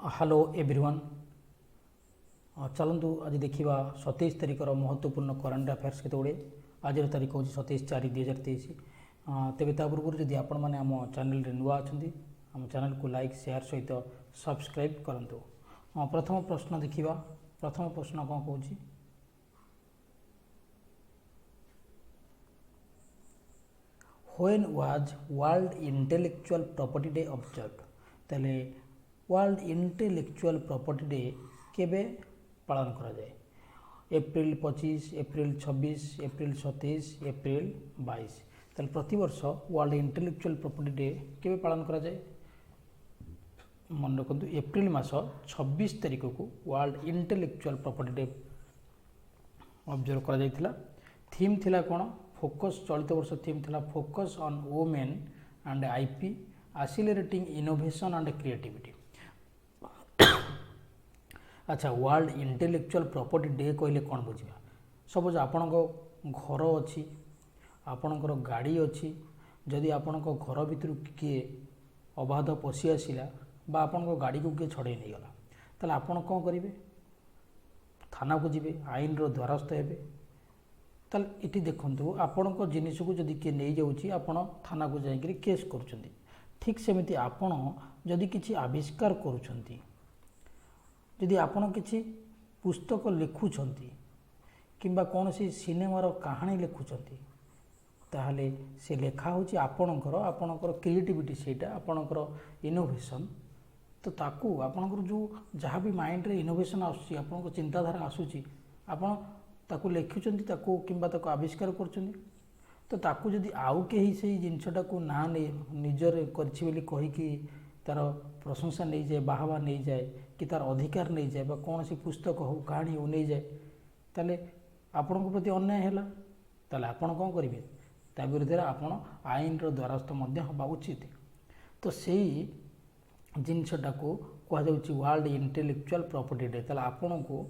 Hello everyone. चलतु आज देखा 27 तारिखर महत्वपूर्ण करेन्ट अफेयर्स केतोड़े। आज तारीख हूँ 27/4/2023। तेज ता पूर्व जदि आपण मैंने आम चैनल नुआ अच्छा आम चैनल को लाइक शेयर सहित सब्सक्राइब करूँ। प्रथम प्रश्न देखा। प्रथम प्रश्न कौन कौन when was world intellectual property day observed. ताले वर्ल्ड इंटेलेक्चुअल प्रॉपर्टी डे केबे पालन करा जाए? April 25, April 26, April 27, April 22। ताले प्रति वर्ष वर्ल्ड इंटेलेक्चुअल प्रॉपर्टी डे केबे पालन करा जाए? मन रखु एप्रिल मास 26 तारिख को world intellectual property day observe करा जाइथिला। थीम थिला कोन? फोकस चलित वर्ष थीम थिला focus on women and IP accelerating innovation and creativity. अच्छा, वर्ल्ड इंटेलेक्चुअल प्रॉपर्टी डे कहले कौन बुझा? सपोज आपण घर अच्छी, आपणकर गाड़ी अच्छी, जदि आपण घर भितर किए अबाध पशि आसला बा आपण गाड़ी को किए छड़े नहीं गला, ताले आपण कौन करेंगे? थाना को जीवे, आईन रो द्वारस्थ हेबे। ताले इटी देखंतु आपण जिनिस को जदि किए नहीं जाउची आपण थाना को जाइकरी केस करूछंती। ठीक सेमिति आपण जदि किछि आविष्कार करूछंती, जदि आपण किछि पुस्तक लिखुछंती किंबा कौनसी सिनेमार कहानी लिखुछंती, ताहले से लेखा होची आपणकर क्रिएटिविटी, सेटा आपणकर इनोवेशन। तो ताकू आपणकर जो जहाँ भी माइंड रे इनोवेशन आसुची, आपणकर चिंताधारा आसुची, आपण ताकू लिखुछंती ताकू किंबा ताकू आविष्कार करछंती। तो ताकू जदि आउ कहीं से जिनसटा को ना नहीं निजर करछि बोली कहिकी तार प्रशंसा नहीं जाए, बाहवा नहीं जाए कि तार अधिकार नहीं जाए, कौन सी पुस्तक हो कहानी हो नहीं जाए, ताले आपण प्रति अन्याय है। ताले आपण कौन करेंगे? ता विरुद्ध आपण आईन रो द्वारस्थ मध्य हवा उचित। तो सही जिनसटा को कहुच्छी वर्ल्ड इंटेलेक्चुअल प्रॉपर्टी डे। ताले आपण को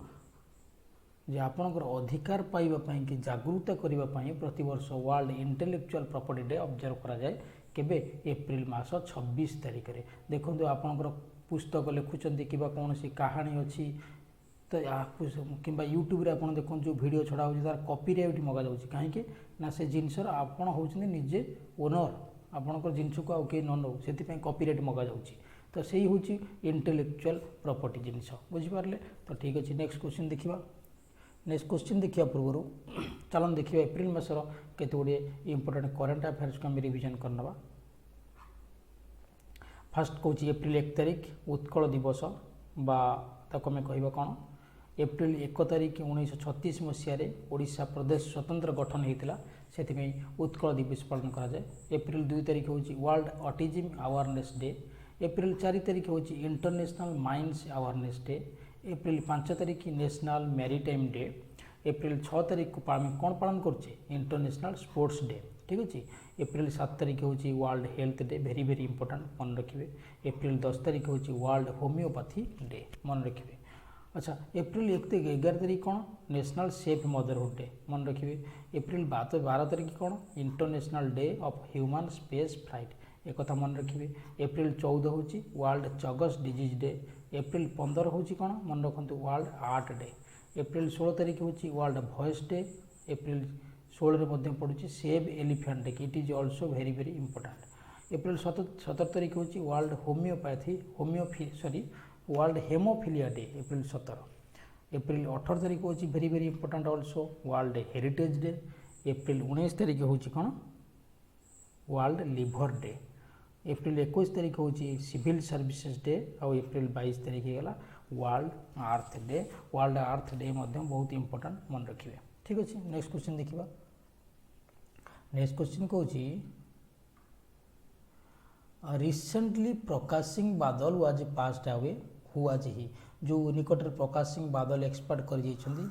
जे आपणकर अधिकार पाइबापी कि जागरूकता करने प्रति वर्ष world intellectual property day observe करा जाए केबे? एप्रिल मास 26 तारिख रे। देखो आपणकर पुस्तक लिखुचंती कि कौन सी कहानी अच्छी, तो कि यूट्यूब रे आपण देखो जो वीडियो छड़ा हो तार कॉपीराइट मगा जाउची। कहीं ना से जिनसर आपण होचनी निजे ओनर, आपणकर जिनस को आउ के न नौ से कॉपीराइट मगा जाउची। तो सही होची इंटेलेक्चुअल प्रॉपर्टी जिनस, बुझी पारले? तो ठीक अछि, नेक्स्ट क्वेश्चन देखिबा। नेक्स्ट क्वेश्चन देखिए पूर्व चलन देखिए एप्रिल मासर केते गुड़े इंपोर्टेंट करेन्ट अफेयर्स को आम रिविजन करनवा। फास्ट कौच एप्रिल 1 तारिख उत्कल दिवस बा ताको आम कहवा कौन? एप्रिल 1 तारिख 1936 मसीह ओडिशा प्रदेश स्वतंत्र गठन होता से उत्कल दिवस पालन करा जाए। एप्रिल 2 तारिख हूँ world autism awareness day. April 4 तारिख हूँ international mines awareness day. April 5 तारिख नेशनल मैरीटाइम डे। एप्रिल 6 तारिख को आम कौन पालन करुचे? International sports day. ठीक अच्छे। एप्रिल 7 तारिख हूँ world health day, very very important, मन रखिए। एप्रिल 10 तारिख हूँ वर्ल्ड होम्योपैथी डे, मन रखिए। अच्छा, एप्रिल 11 तारिख कौन? नेशनल सेफ मदरहुड डे, मन रखिए। एप्रिल 12 तारिख कौन? International day of human space flight, एक कथा मन रखिए। एप्रिल 14 हूँ वर्ल्ड चगस डिजीज डे। एप्रिल 15 हूँ कौन? मन रखु वर्ल्ड आर्ट डे। एप्रिल 16 तारिख हूँ वर्ल्ड वॉइस डे। एप्रिल 16 पड़ुची save elephant day, it is also very very important. April 17 तारिख हूँ world world hemophilia day, April 17। April 18 तारिख हूँ very very important also world heritage day. April 19 तारिख हूँ कौन? World liver day. एप्रिल 21 तारिख हूँ सिविल सर्विसेज डे। और एप्रिल 22 तारिख होगा वर्ल्ड अर्थ डे। वर्ल्ड अर्थ डे बहुत इंपोर्टेंट, मन रखिए। ठीक अच्छे, नेक्स्ट क्वेश्चन देखिए। नेक्स्ट क्वेश्चन कौन? Recently Prakash Singh Badal was passed away, who was he? जो निकटर प्रकाश सिंह बादल एक्सपायर कर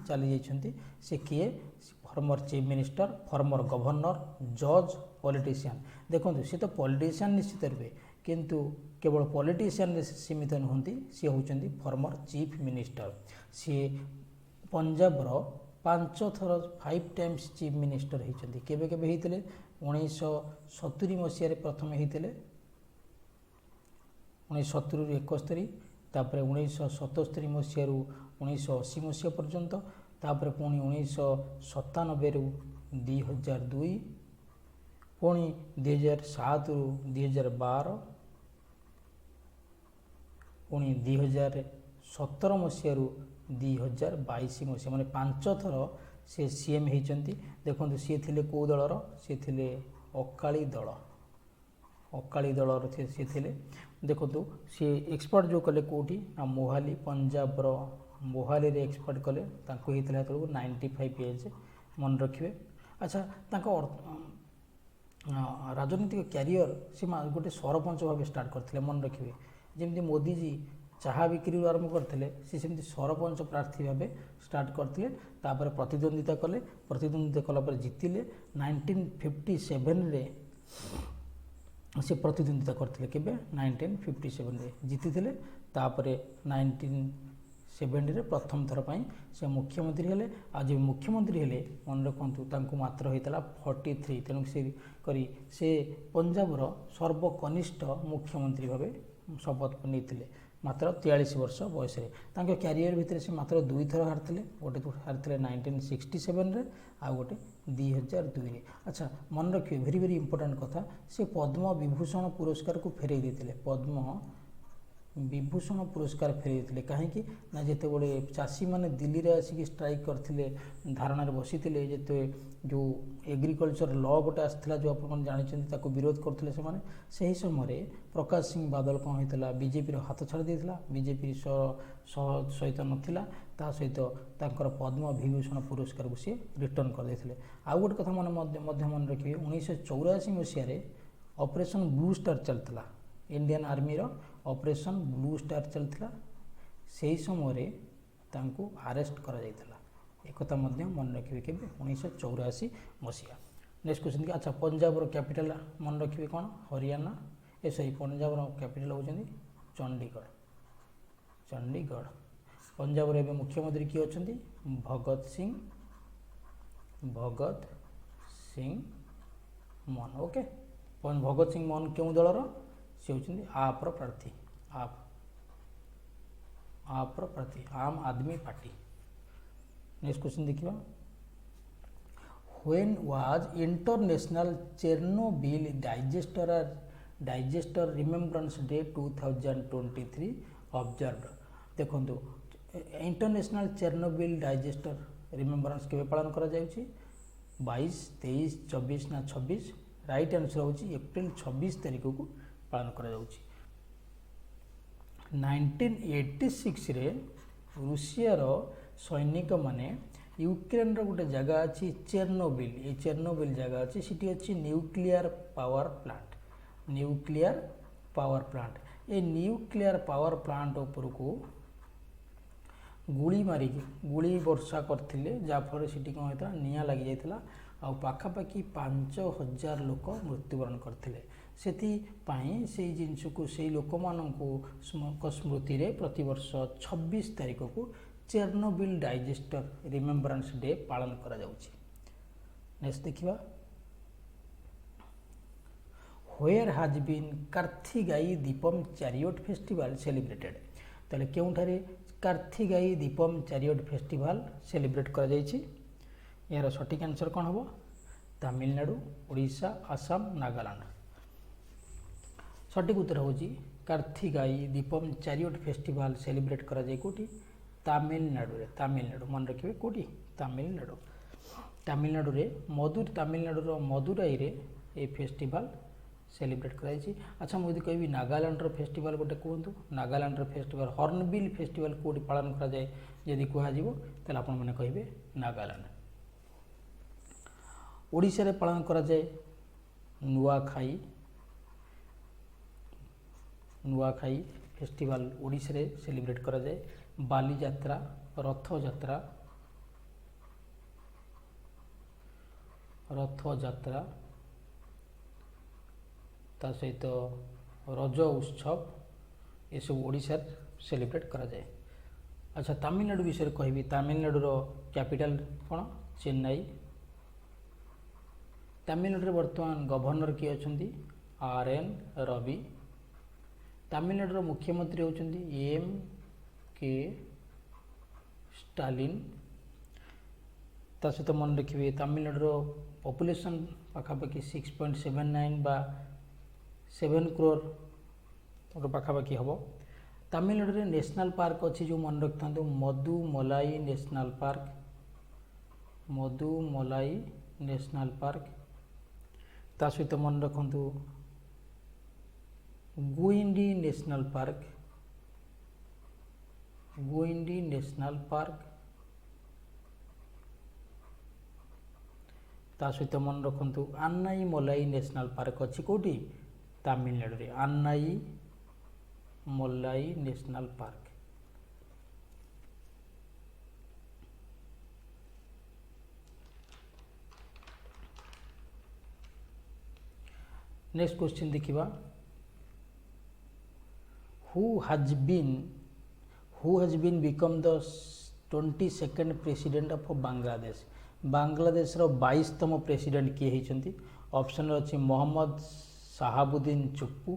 चली जाइछंती, से किए? Former chief minister, former governor, जज, पॉलिटिशियन। देखो सी तो पॉलिटिशियन निश्चित रूपे, किंतु केवल पॉलिटिशियन सीमित नुहति, सी होचंती फॉर्मर चीफ मिनिस्टर। सी पंजाब रो 5 थर 5 टाइम्स चीफ मिनिस्टर होती। केबे केबे होते? 1970 मसीह प्रथम होते, 1970 71, तापर 1977 मसीह 1980 मसीहा पर्यंत, तापर पुणी 1997 रु 2002, पुणी 2007 रु 2012, पुणी 2017 मसीह 2022 मसीहा, मैंने 5 थर से सीएम होती। देखो सी थे कौ दलर, सी थे अकाली दल, अकाली दलर सी थे। देखो सी एक्सपर्ट जो कले कौटी ना मोहाली, पंजाब मोहाली रे एक्सपर्ट कले, होता है 95 एज, मन रखिए। अच्छा, राजनीतिक क्यारियर सी गोटे सरपंच भाव स्टार्ट करते, मन रखिए। जमी मोदीजी चाहा बिक्री आरंभ करते, सी सेमती सरपंच प्रार्थी भाव स्टार्ट करते, तापर प्रतिद्वंदिता कले, प्रतिद्वंदिता कलापर जितिले। 1957 रे से प्रतिद्वंदिता करते, केबे 1957 रे जीति, तापर 1970 प्रथम थर पर से मुख्यमंत्री हेले। आज मुख्यमंत्री हेले, मन रखु तांको मात्र होता 43, तेणु से पंजाबर सर्वकनिष्ठ मुख्यमंत्री भाव शपथ नहीं, मात्र 43 वर्ष बयस। क्यारियर भितर से मात्र 2 थर हारते, गोटे हारते 1967 रे, आ गोटे 2002 रे। अच्छा, मन रखिए, भेरी भेरी इंपोर्टाट कथा, से पद्म विभूषण पुरस्कार को फेरई देते, पद्म विभूषण पुरस्कार फेरई देते। कहीं ना जिते बड़े चाषी मैंने दिल्ली रे आसिक स्ट्राइक करते, धारणा बसी जिते जो एग्रीकल्चर लॉ गोटे आसाला, जो आप जानते विरोध करते से समय प्रकाश सिंह बादल कौन होता बीजेपी हाथ छाड़ देता, बीजेपी सहित नाला, ता सहित पद्म विभूषण पुरस्कार को सी रिटर्न कर देते। आउ गोटे कथा मन रखिए, 1984 मसीह ऑपरेशन ब्लू स्टार चलता, इंडियन आर्मी रो ऑपरेशन ब्लू स्टार चलता, से समय तांको अरेस्ट करा जायतिला। एक कथा मन रखिए के 1984 मसीहा। नेक्स्ट क्वेश्चन, अच्छा पंजाब रो कैपिटल मन रखिए कौन, हरियाणा, सॉरी पंजाब रो कैपिटल होचंदी चंडीगढ़, चंडीगढ़। पंजाब रे मुख्यमंत्री किए अछंती, भगत सिंह मान। ओके, भगत सिंह मान क्यों दलर, सी होचंदी आप प्रार्थी, आप प्रार्थी, आम आदमी पार्टी। नेक्स्ट क्वेश्चन देखिए, when was international Chernobyl digester remembrance day 2023 observed. देखो इंटरनेशनल चेरनोबिल डाइजेस्टर रिमेम्बरेंस के पालन करा जाउची, 22, 23, 24 ना 26। राइट आंसर होची अप्रैल 26 तारीख को पालन करा जाउची। 1986 रे रूसिया रो सैनिक माने यूक्रेन रो गोटे जगह अच्छी चेरनोबिल, ये चेरनोबिल जगह अच्छी, सिटी अच्छी nuclear power plant, nuclear power plant. ये न्यूक्लियर पावर प्लांट उपर को गुली मारिक गुली वर्षा करते, जहाँफल से कौन होता निआ लगी जाता, आ पाखापाखि 5000 लोक मृत्युवरण करते। से जिनस को से लोक मानक स्मृति रे प्रतिवर्ष 26 तारीख को चेरनोबिल डाइजेस्टर रिमेम्बरेंस डे पालन करा जाउची। नेक्स्ट देखिबा, where has been Karthigai Deepam chariot festival celebrated. ताले केउठारे Karthigai Deepam chariot festival celebrate करा जायछि। यार सठिक आंसर कौन हम, तमिलनाडु, ओडिशा, आसाम, नागालैंड। सठिक उत्तर होची कार्थिगाई दीपम चैरियट फेस्टिवल सेलिब्रेट करा जाय कोठी, तमिलनाडु रे। तमिलनाडु मन रखिए कोठी, तमिलनाडु। तमिलनाडु रे तमिलनाडु रो मदुराई रे ए फेस्टिवल सेलिब्रेट कराई छी। अच्छा मुझे कहबी नागालैंड रो फेस्टिवल गोटे कहतु, नागालैंड रो फेस्टिवल हॉर्नबिल फेस्टिवल कोठी पालन करा जाय यदि कहा जिवो तले आपण माने कहबे नागालैंड। ओडिशा रे पालन करा जाय नुआखाई, नुआखाई फेस्टिवल ओडिशा रे सेलिब्रेट करा जाय। बाली यात्रा, रथ यात्रा, रथ यात्रा ता सहित रज उत्सव ये सब ओडिशा सेलिब्रेट करा जाए। अच्छा तमिलनाडु विषय कहबी, तमिलनाडु रो कैपिटल कौन, चेन्नई। तमिलनाडु रे वर्तमान गवर्नर किए अछंती, RN रवि। ତାମିଲନାଡୁର ମୁଖ୍ୟମନ୍ତ୍ରୀ ହେଉଛନ୍ତି ଏମ୍ କେ ଷ୍ଟାଲିନ୍। ତା ସହିତ ମନେ ରଖିବେ ତାମିଲନାଡୁର ପପୁଲେସନ୍ ପାଖାପାଖି 6.79 ବା 7 crore ପାଖାପାଖି ହେବ। ତାମିଲନାଡୁରେ ନ୍ୟାସନାଲ୍ ପାର୍କ ଅଛି ଯେଉଁ ମନେ ରଖିଥାନ୍ତୁ ମଦୁମଲାଇ ନ୍ୟାସନାଲ୍ ପାର୍କ, ମଦୁମଲାଇ ନ୍ୟାସନାଲ୍ ପାର୍କ। ତା ସହିତ ମନେ ରଖନ୍ତୁ ଗୁଇଣ୍ଡି ନ୍ୟାସନାଲ୍ ପାର୍କ, ଗୁଇଣ୍ଡି ନ୍ୟାସନାଲ୍ ପାର୍କ। ତା ସହିତ ମନେ ରଖନ୍ତୁ ଆନ୍ନାଇ ମଲାଇ ନ୍ୟାସନାଲ୍ ପାର୍କ ଅଛି କେଉଁଠି ତାମିଲନାଡୁରେ, Annai Malai national park. Next question देखिबा who has been become the 22nd president of Bangladesh. Bangladesh रो 22तम प्रेसिडेंट किए होइछंती। ऑप्शन अछि Mohammed Shahabuddin Chuppu,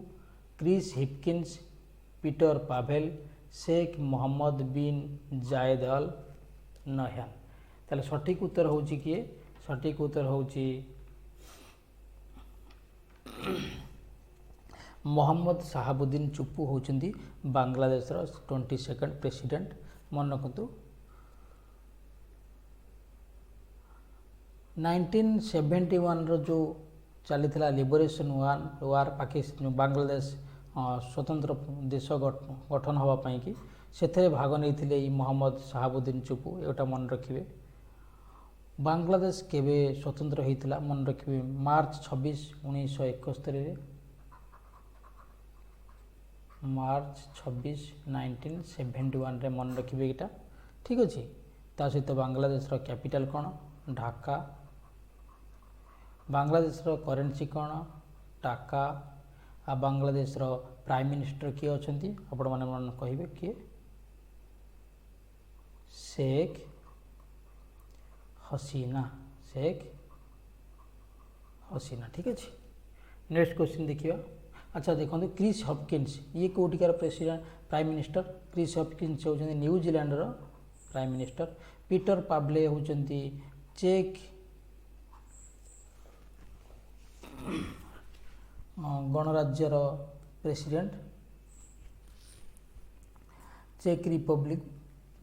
Chris Hipkins, Peter Pavel, Sheikh Mohamed bin Zayed Al Nahyan. ताले सठिक उत्तर होउची किए, सठिक उत्तर होउची मोहम्मद शाहाबुद्दीन चुप्पू होउचंदी बांग्लादेश रो 22nd प्रेसिडेंट। मन रखतु 1971 रो जो चली लिबरेशन वार पाकिस्तान बांग्लादेश स्वतंत्र देश गठन हवा पाई कि से भाग नहीं मोहम्मद शाहाबुद्दीन चुप्पू। एटा मन रखिए बांग्लादेश केवे स्वतंत्र होता मन रखिए मार्च 26 1971 मार्च 26 1971 रे मन रखिए यहाँ ठीक अच्छे। ता सहित बांग्लादेश रो कैपिटल कौन ढाका, बांग्लादेश रो करेंसी कौन टाका, आ बांग्लादेश रो प्राइम मिनिस्टर किए अछंती आपण माने मन कहिबे किए शेख हसीना, शेख हसीना ठीक अच्छे। नेक्स्ट क्वेश्चन देखिए। अच्छा देखो क्रिस हॉपकिंस ये कोटिकार president prime minister. Chris Hopkins होउछंती न्यूजीलैंड रो प्राइम मिनिस्टर। पीटर पावले होउछंती चेक गणराज्यर प्रेसिडेंट, चेक रिपब्लिक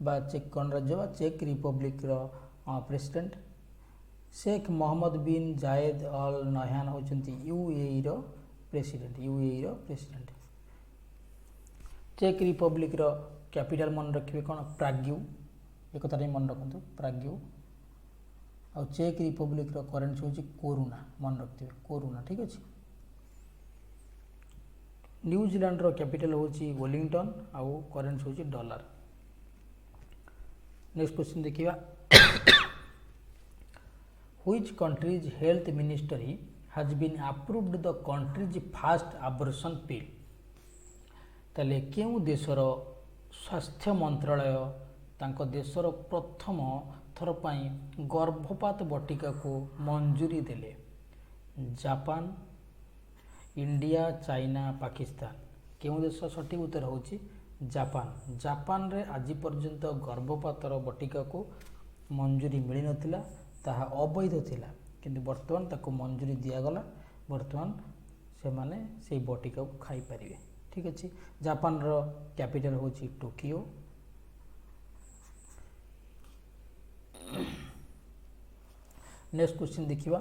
बा चेक गणराज्य बा चेक रिपब्लिक रो president. Sheikh Mohamed bin Zayed Al Nahyan होउछंती यूएई रो प्रेसिडेंट, यूएई रो प्रेसिडेंट। चेक रिपब्लिक रो कैपिटल मन रखिए कौन प्राग्यू, एक कथा मन रखु प्राग्यू। आ चेक रिपब्लिक रो करेंसी होची कोरुना, मन रखिए कोरुना ठीक अच्छे। न्यूजीलैंड रो कैपिटल होची वेलिंगटन आउ करेंसी होची डॉलर। नेक्स्ट क्वेश्चन देखिए which countries health ministry has been approved the country's first abortion pill। ताले केउ देशर स्वास्थ्य मंत्रालय तांको देशर प्रथम थर पाई गर्भपात बटिका को मंजूरी देले। Japan, India, China, Pakistan. केउ देश सठिक उत्तर होची जापान। जापान रे आज पर्यंत गर्भपातर बटिका को मंजूरी मिली नथिला, ताहा अवैध थिला किंतु वर्तमान ताको मंजूरी दियागला। वर्तमान से माने से बटिका को खाई पारिबे ठीक अच्छे। जापान रो कैपिटल होची टोकियो। नेक्स्ट क्वेश्चन देखिबा।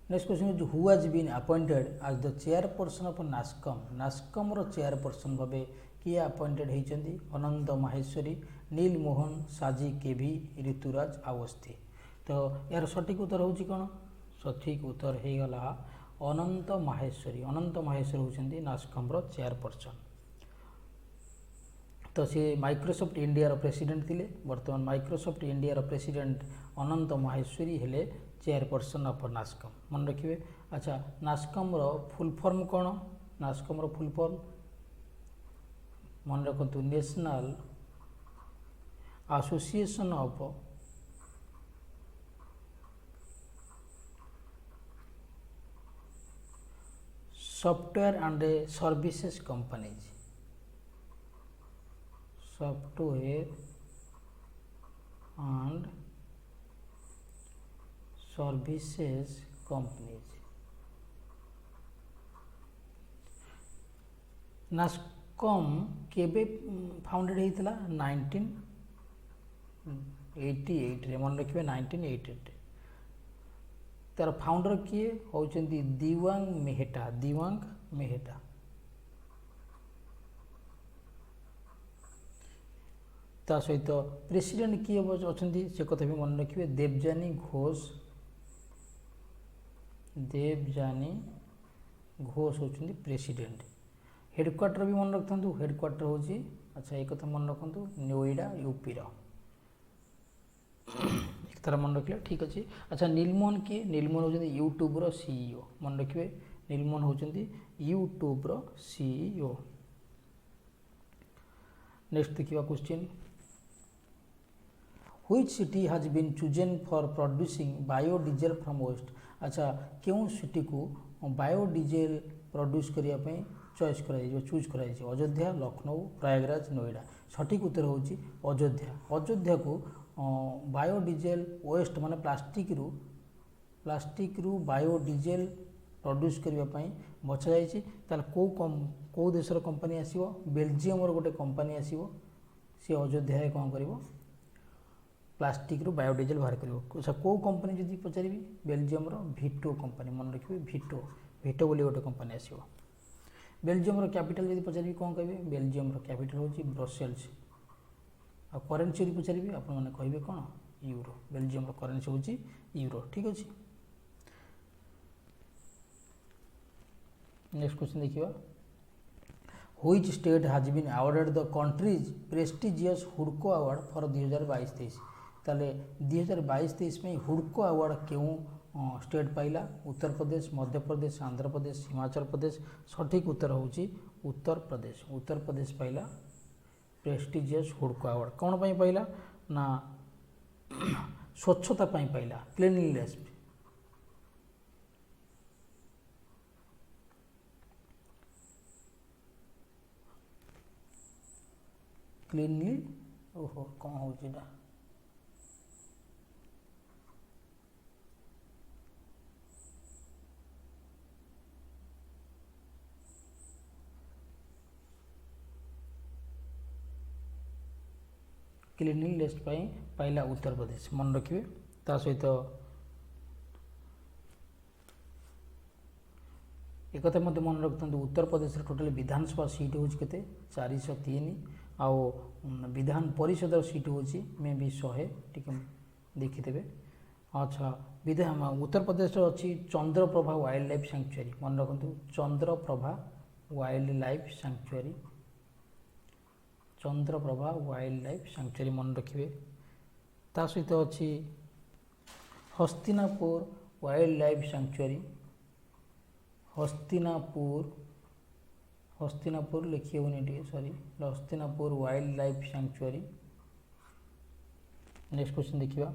Next question who has been appointed as the chairperson of NASSCOM. NASSCOM रो चेयरपर्सन भाबे किए अपॉइंटेड होइचंदी अनंत माहेश्वरी, नील मोहन, साजी केभी, ऋतुराज अवस्थी। तो यार सठिक उत्तर होची कौन, सठिक उत्तर हो गला अनंत माहेश्वरी। अनंत माहेश्वरी होचंदी नास्कम रो चेयरपर्सन। तो सी माइक्रोसॉफ्ट इंडिया रो प्रेसिडेंट थिले। वर्तमान माइक्रोसॉफ्ट इंडिया रो प्रेसिडेंट अनंत माहेश्वरी हेले चेयरपर्सन ऑफ नास्कम मन रखिए। अच्छा नास्कम रो फुल फॉर्म कौन, नास्कम रो फुल फॉर्म मन रखु national association of software and services companies, software and services companies. NASSCOM केबे फाउंडेड होता 1988 मन रखिए 1988। तार फाउंडर किए होचंती दिवांग मेहता, दिवांग मेहता। ता सहित प्रेसिडेंट किए अछंती से कथा भी मन रखिए देवजानी घोष, देवजानी घोष होचंती प्रेसिडेंट। हेडक्वार्टर भी मन रखता, हेडक्वार्टर होची अच्छा एक कथा मन रखु नोएडा यूपी रो, एक तरह मन रखिए ठीक अच्छे। अच्छा नीलमोहन किए, नीलमोहन होचंती यूट्यूब रो सीईओ, मन रखिए नीलमोहन होचंती यूट्यूब रो सीईओ। नेक्स्ट देखिए question, which city has been chosen for producing biodiesel from waste. अच्छा क्यों सिटी को बायोडीजेल प्रोड्यूस करने चॉइस कर चूज कर अयोध्या, लखनऊ, प्रयागराज, नोएडा। सठिक उत्तर होची अयोध्या। अयोध्या को बायोडीजेल वेस्ट माने प्लास्टिक रु बायोडीजेल प्रोड्यूस करने बचा जाइए। ताल कौ देशर कंपनी आसीबो, बेल्जियम रो गोटे कंपनी आसीबो, सी अयोध्या कौन करिवो प्लास्टिक रु बायोडीजेल बाहर करिवो। अच्छा कौ कंपनी जदि पचारि बेल्जियम रो भिटो कंपनी, मन रखिए भिटो बोली गोटे कंपनी आसीबो। बेल्जियम रो कैपिटल जदि पचारि कौन कहिबे, बेल्जियम रो कैपिटल होची ब्रसेल्स। आ करेन्सी जदि पचारि आपण माने कहिबे कोन यूरो, बेल्जियम रो करेन्सी होची यूरो ठीक अछि। नेक्स्ट क्वेश्चन देखिबा, which state has been awarded the country's prestigious हुडको अवार्ड फॉर 2022-23। ताले 2022-23 में हुडको अवार्ड क्यों स्टेट पाइला, उत्तर प्रदेश, मध्य प्रदेश, आंध्र प्रदेश, हिमाचल प्रदेश। सठिक उत्तर होची उत्तर प्रदेश। उत्तर प्रदेश पाइला प्रेस्टिजियस हुडको अवार्ड। कौन पाई पाइला ना स्वच्छता पाई पाइला, क्लीनलीनेस। क्लीनली ओहो कौन होची ना क्लीनलीनेस पाइला उत्तर प्रदेश, मन रखिए। ता सहित एक कथा मत मन रखता, उत्तर प्रदेश टोटल विधानसभा सीट होची केते 403 आउ विधान परिषद सीट होची मे भी 100 टिके देखिदेबे। अच्छा विधान उत्तर प्रदेश अच्छी चंद्रप्रभा वाइल्ड लाइफ सैंक्चुरी, मन रखु Chandraprabha wildlife sanctuary, Chandraprabha wildlife sanctuary मन रखिए। ता सहित अच्छी Hastinapur wildlife sanctuary, Hastinapur लिखिए टी sorry Hastinapur wildlife sanctuary. Next question देखिए,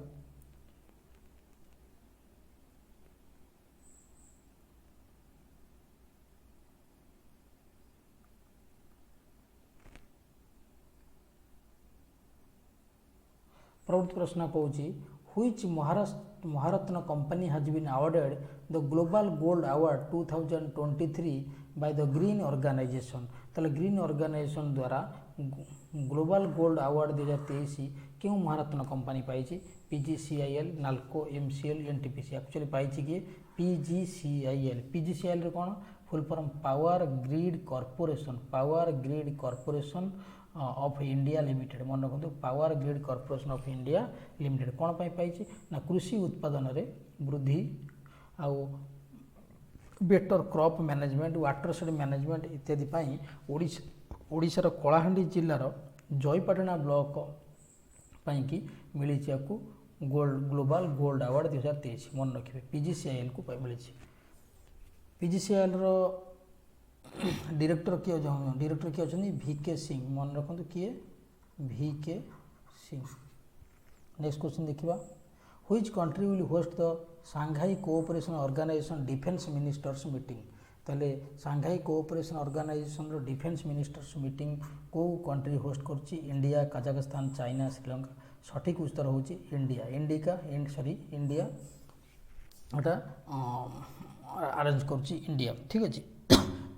प्रवृत्ति प्रश्न कौची which Maharatna company has been awarded the global gold award 2023 by the green organisation. ताले ग्रीन ऑर्गेनाइजेशन द्वारा ग्लोबल गोल्ड अवार्ड 2023 क्यों महारत्न कंपनी पाई? PGCIL, NALCO, MCL, NTPC। Actually पाई कि PGCIL। PGCIL कौन full form power grid corporation, power grid corporation of India limited. मन रखु power grid corporation of India limited. कौन पाई ना कृषि उत्पादन रे वृद्धि आउ better crop management, watershed management इत्यादि पाई ओडिशार कलाहांडी जिल्लार जयपाटना ब्लॉक पाई कि मिली आपको गोल्ड ग्लोबल गोल्ड अवार्ड 2023। मन रखिए PGCIL को मिली। PGCIL रो डायरेक्टर किए अच्छा VK सिंह। मन रखु किए VK सिंह। नेक्स्ट क्वेश्चन देखिए, which country will host the Shanghai cooperation organisation defence ministers meeting. ताले Shanghai cooperation organisation defence ministers meeting को कंट्री होस्ट करुच्ची इंडिया काजाखस्तान चाइना श्रीलंका सठिक उत्तर होची इंडिया इंडिया एटा अरेंज करुच्ची इंडिया ठीक अच्छे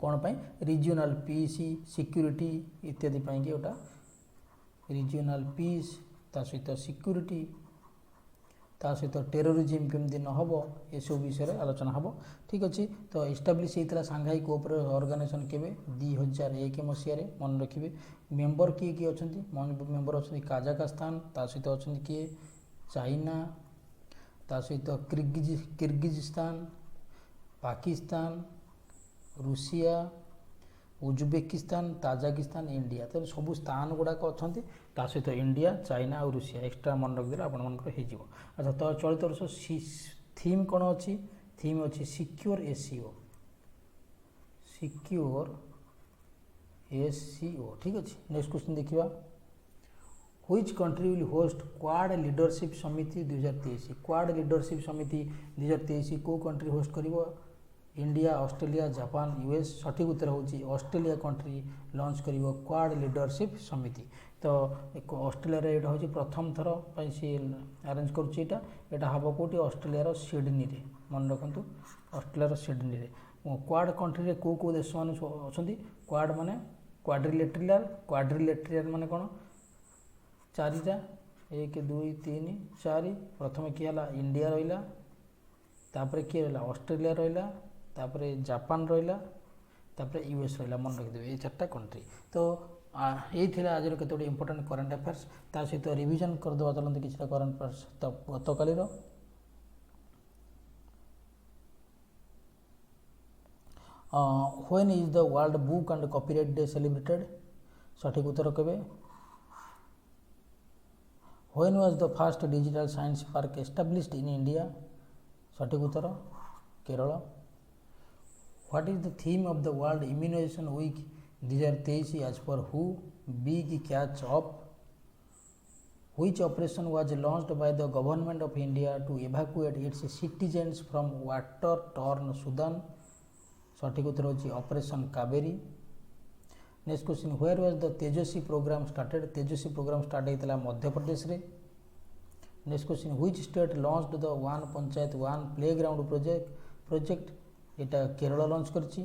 कौन पाई रिजियोनाल पीस सिक्यूरीटी इत्यादि पाई कि एटा रिजियोनाल पीस ता सहित सिक्यूरीटी ता सहित टेरोरिज्म केमती न हम ये सब विषय आलोचना हम ठीक अच्छे तो एस्टाब्लीश होता सांघाई कोऑपरेशन ऑर्गेनाइजेशन केवे 2001 मसीह मन रखिए मेंबर किए किए अच्छा मेंबर अच्छा काजाखस्तान ता सहित अच्छा किए चाइना ता सहित किर्गिजिस्तान पाकिस्तान रूसिया उज्बेकिस्तान ताजाकिस्तान इंडिया तो सब स्थान गुड़ाक अच्छा ता सहित इंडिया चाइना और रूसिया एक्सट्रा मन रखिदे आपंकर हो अच्छा तो चलित वर्ष थीम कौन अच्छी थीम अच्छी सिक्योर एससीओ ठीक अच्छे नेक्स्ट क्वेश्चन देखिए which country will host quad leadership समिति 2023 क्वाड लीडरशिप समिति 2023 को कंट्री होस्ट करिवो इंडिया ऑस्ट्रेलिया जापान यूएस सठिक उत्तर होची ऑस्ट्रेलिया कंट्री लॉन्च करिवो क्वाड लीडरशिप समिति तो ऑस्ट्रेलिया रे एटा होची प्रथम थर पई सी अरेंज करूची एटा हबो कोटी ऑस्ट्रेलिया रो सिडनी रे मन रखंतु ऑस्ट्रेलिया रो सिडनी रे क्वाड कंट्री रे को देश मान अछंती क्वाड माने क्वाड्रिलेटरल माने कोन चारिटा 1 2 3 4 प्रथम किए हला इंडिया रहिला तापर किए रहिला ऑस्ट्रेलिया रहिला तापर जापान रहिला तापर यूएस रहिला मन रखिदेबे ये चारटा कंट्री तो यही थिला आज केतोटी इंपोर्टेंट करंट अफेयर्स ता सहित रिवीजन कर दवा चलते किछटा करंट अफेयर्स तो गतकाली रो when is the world book and copyright day celebrated सठिक उत्तर केबे when was the first digital science park established in India सठिक उत्तर Kerala what is the theme of the world immunisation week 2023 as per हु big catch up which operation was launched by the government of India to evacuate its citizens from water torn Sudan सठिक उत्तर होची operation Kaveri next question where was the Tejaswi program started Tejaswi program start होता मध्य प्रदेश रे next question which state launched the one panchayat one playground project एटा Kerala launch करची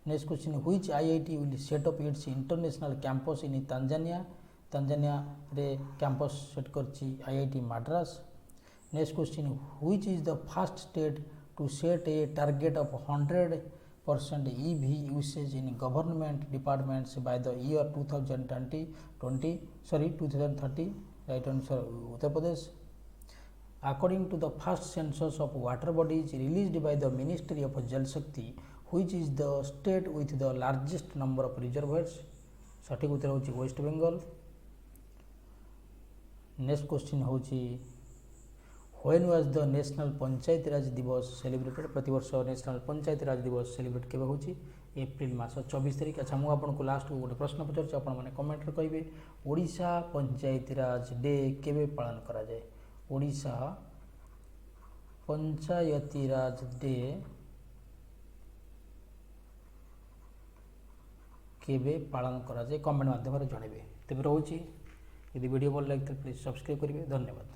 next question which IIT will set up its international campus in Tanzania रे campus set करची IIT Madras next question which is the first state to set a target of 100% EV usage in government departments by the year 2030 right answer Uttar Pradesh according to the first census of water bodies released by the Ministry of Jal Shakti which is the state with the largest number of reservoirs सठिक उत्तर होची waste Bengal next question होची when was the national पंचायती राज दिवस celebrated प्रतिवर्ष national पंचायती राज दिवस celebrate केबे होची April मास 24 तारिख अच्छा मु आपन को लास्ट को गोटे प्रश्न पचार आपण माने कमेंट रे कहिबे ओडिशा पंचायती राज डे केबे पालन करा जाय ओडिशा पंचायती राज डे केबे पालन करा जाय कमेंट माध्यम रे जणाइबे तबे रहउची यदि वीडियो भल लागते प्लीज सब्सक्राइब करिवे धन्यवाद।